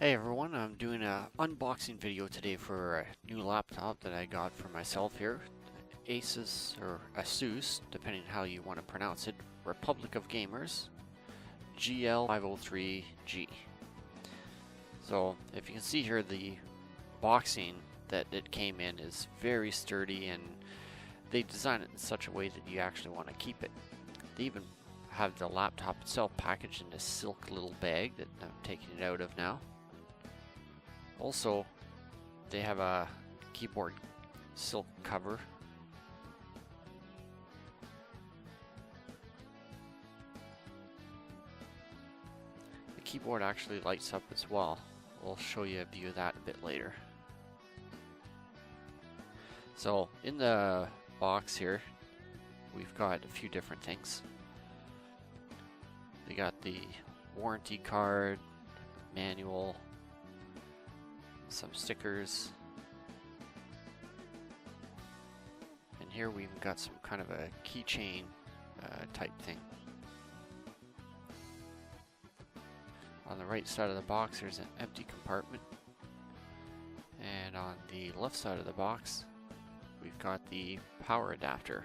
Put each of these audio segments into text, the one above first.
Hey everyone, I'm doing a unboxing video today for a new laptop that I got for myself here. Asus, or Asus, depending how you want to pronounce it, Republic of Gamers GL503G. So if you can see here, the boxing that it came in is very sturdy, and they designed it in such a way that you actually want to keep it. They even have the laptop itself packaged in a silk little bag that I'm taking it out of now. Also, they have a keyboard silk cover. The keyboard actually lights up as well. We'll show you a view of that a bit later. So, in the box here, we've got a few different things. They got the warranty card, manual, some stickers, and here we've got some kind of a keychain type thing. On the right side of the box there's an empty compartment, and on the left side of the box we've got the power adapter.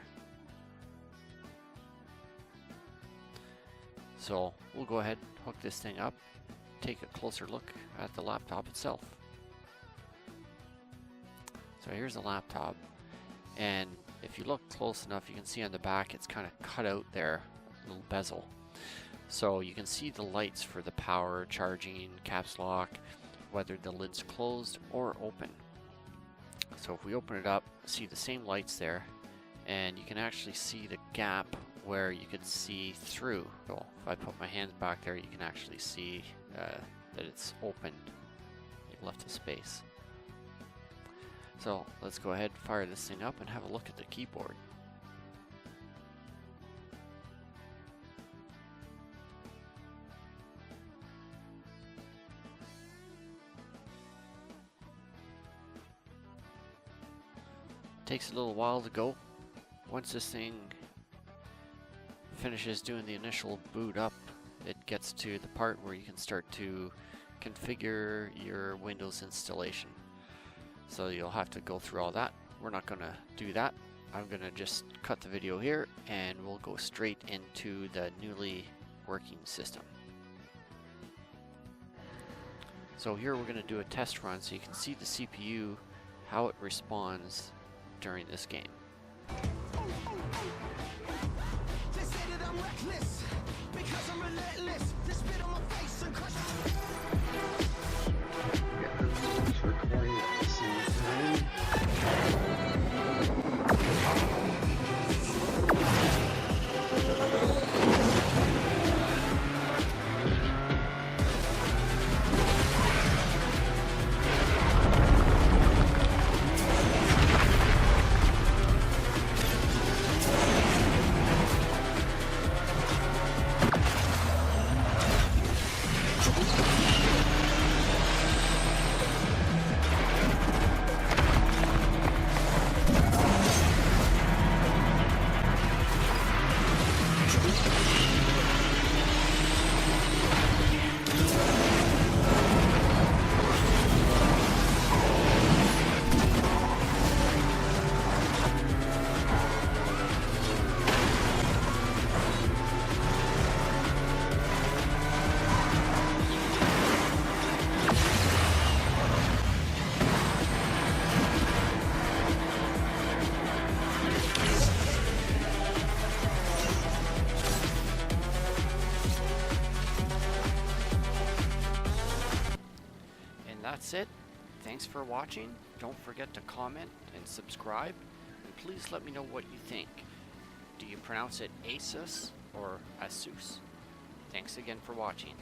So we'll go ahead, hook this thing up, take a closer look at the laptop itself. So here's the laptop, and if you look close enough you can see on the back it's kind of cut out there, a little bezel. So you can see the lights for the power, charging, caps lock, whether the lid's closed or open. So if we open it up, see the same lights there, and you can actually see the gap where you could see through. So if I put my hands back there, you can actually see that it's opened. It left a space. So let's go ahead and fire this thing up and have a look at the keyboard. Takes a little while to go. Once this thing finishes doing the initial boot up, it gets to the part where you can start to configure your Windows installation. So you'll have to go through all that. We're not going to do that. I'm going to just cut the video here and we'll go straight into the newly working system. So here we're going to do a test run so you can see the CPU, how it responds during this game. That's it. Thanks for watching. Don't forget to comment and subscribe, and please let me know what you think. Do you pronounce it Asus or Asus? Thanks again for watching.